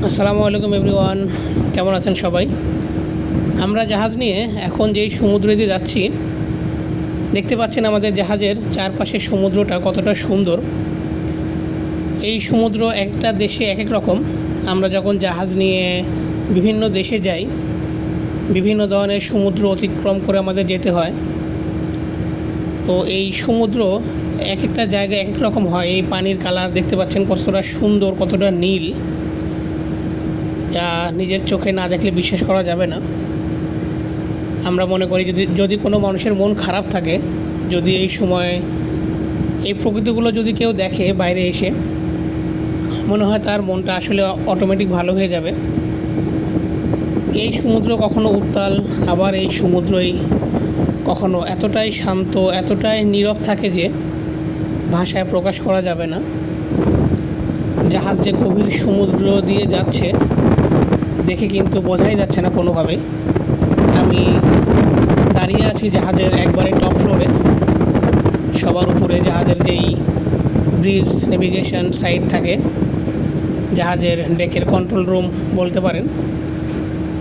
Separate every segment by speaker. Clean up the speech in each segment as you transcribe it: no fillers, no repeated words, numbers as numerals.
Speaker 1: আসসালামু আলাইকুম এভরিওয়ান, কেমন আছেন সবাই? আমরা জাহাজ নিয়ে এখন যেই সমুদ্র দিয়ে যাচ্ছি, দেখতে পাচ্ছেন আমাদের জাহাজের চারপাশের সমুদ্রটা কতটা সুন্দর। এই সমুদ্র একটা দেশে এক এক রকম। আমরা যখন জাহাজ নিয়ে বিভিন্ন দেশে যাই, বিভিন্ন ধরনের সমুদ্র অতিক্রম করে আমাদের যেতে হয়। তো এই সমুদ্র এক একটা জায়গায় এক এক রকম হয়। এই পানির কালার দেখতে পাচ্ছেন কতটা সুন্দর, কতটা নীল, যা নিজের চোখে না দেখলে বিশ্বাস করা যাবে না। আমরা মনে করি যদি কোনো মানুষের মন খারাপ থাকে, যদি এই সময় এই প্রকৃতিগুলো যদি কেউ দেখে বাইরে এসে, মনে হয় তার মনটা আসলে অটোমেটিক ভালো হয়ে যাবে। এই সমুদ্র কখনো উত্তাল, আবার এই সমুদ্রই কখনো এতটাই শান্ত, এতটাই নীরব থাকে যে ভাষায় প্রকাশ করা যাবে না। জাহাজ যে গভীর সমুদ্র দিয়ে যাচ্ছে দেখে কিন্তু বোঝাই যাচ্ছে না কোনোভাবেই। আমি দাঁড়িয়ে আছি জাহাজের একবারে টপ ফ্লোরে, সবার উপরে জাহাজের যেই ব্রিজ নেভিগেশন সাইড থাকে, জাহাজের ডেকের কন্ট্রোল রুম বলতে পারেন,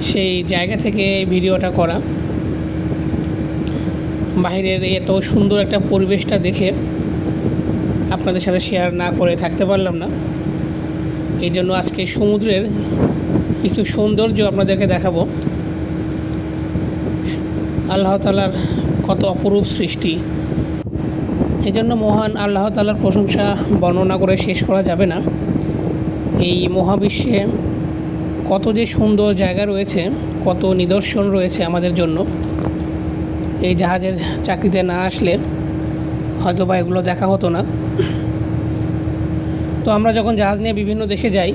Speaker 1: সেই জায়গা থেকে ভিডিওটা করা। বাইরের এত সুন্দর একটা পরিবেশটা দেখে আপনাদের সাথে শেয়ার না করে থাকতে পারলাম না। এই জন্য আজকে সমুদ্রের কিছু সৌন্দর্য আপনাদেরকে দেখাবো। আল্লাহ তাআলার কত অপরূপ সৃষ্টি, এই জন্য মহান আল্লাহ তাআলার প্রশংসা বর্ণনা করে শেষ করা যাবে না। এই মহাবিশ্বে কত যে সুন্দর জায়গা রয়েছে, কত নিদর্শন রয়েছে আমাদের জন্য। এই জাহাজের চাকরিতে না আসলে হয়তো বা এগুলো দেখা হতো না। তো আমরা যখন জাহাজ নিয়ে বিভিন্ন দেশে যাই,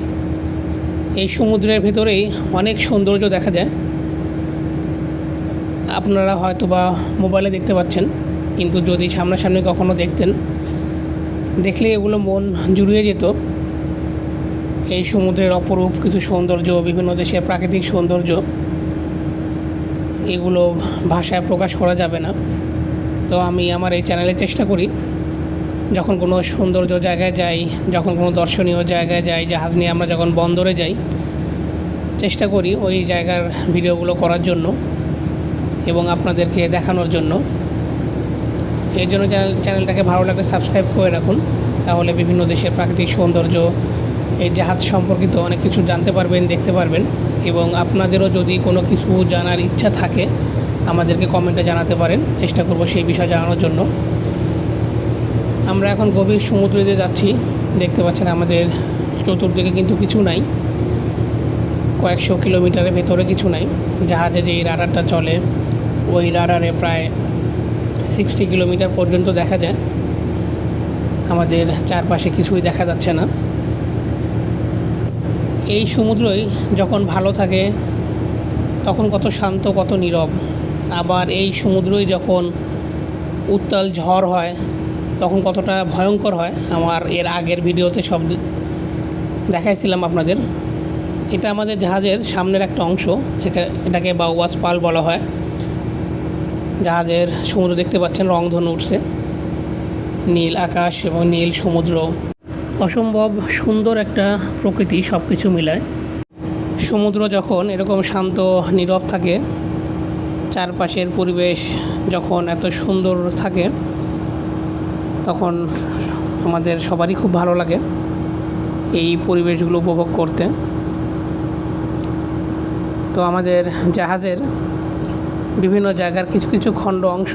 Speaker 1: এই সমুদ্রের ভেতরেই অনেক সৌন্দর্য দেখা যায়। আপনারা হয়তো বা মোবাইলে দেখতে পাচ্ছেন, কিন্তু যদি সামনাসামনি কখনো দেখতেন, দেখলে এগুলো মন জুড়িয়ে যেত। এই সমুদ্রের অপরূপ কিছু সৌন্দর্য, বিভিন্ন দেশের প্রাকৃতিক সৌন্দর্য, এগুলো ভাষায় প্রকাশ করা যাবে না। তো আমি আমার এই চ্যানেলে চেষ্টা করি, যখন কোনো সৌন্দর্য জায়গায় যাই, যখন কোনো দর্শনীয় জায়গায় যাই, জাহাজ নিয়ে আমরা যখন বন্দরে যাই, চেষ্টা করি ওই জায়গার ভিডিওগুলো করার জন্য এবং আপনাদেরকে দেখানোর জন্য। এর জন্য চ্যানেলটাকে ভালো লাগলে সাবস্ক্রাইব করে রাখুন, তাহলে বিভিন্ন দেশের প্রাকৃতিক সৌন্দর্য, এই জাহাজ সম্পর্কিত অনেক কিছু জানতে পারবেন, দেখতে পারবেন। এবং আপনাদেরও যদি কোনো কিছু জানার ইচ্ছা থাকে, আমাদেরকে কমেন্টে জানাতে পারেন, চেষ্টা করব সেই বিষয় জানানোর জন্য। আমরা এখন গভীর সমুদ্র দিয়ে যাচ্ছি। দেখতে পাচ্ছেন আমাদের চতুর্দিকে কিন্তু কিছু নাই, কয়েকশো কিলোমিটারের ভেতরে কিছু নাই। জাহাজে যেই রাডারটা চলে, ওই রাডারে প্রায় 60 কিলোমিটার পর্যন্ত দেখা যায়। আমাদের চারপাশে কিছুই দেখা যাচ্ছে না। এই সমুদ্রই যখন ভালো থাকে তখন কত শান্ত, কত নীরব। আবার এই সমুদ্রই যখন উত্তাল ঝড় হয় তখন কতটা ভয়ঙ্কর হয়। আমার এর আগের ভিডিওতে সব দেখাইছিলাম আপনাদের। এটা আমাদের জাহাজের সামনের একটা অংশ, এটাকে বাউওয়াজ পাল বলা হয়। জাহাজের সমুদ্র দেখতে পাচ্ছেন, রংধনু উঠছে, নীল আকাশ এবং নীল সমুদ্র, অসম্ভব সুন্দর একটা প্রকৃতি, সব কিছু মিলায়। সমুদ্র যখন এরকম শান্ত নীরব থাকে, চারপাশের পরিবেশ যখন এত সুন্দর থাকে, তখন আমাদের সবারই খুব ভালো লাগে এই পরিবেশগুলো উপভোগ করতে। তো আমাদের জাহাজের বিভিন্ন জায়গার কিছু কিছু খণ্ড অংশ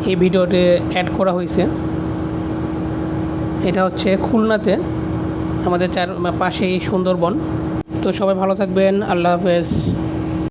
Speaker 1: এই ভিডিওতে অ্যাড করা হয়েছে। এটা হচ্ছে খুলনাতে, আমাদের পাশেই সুন্দরবন। তো সবাই ভালো থাকবেন, আল্লাহ হাফেজ।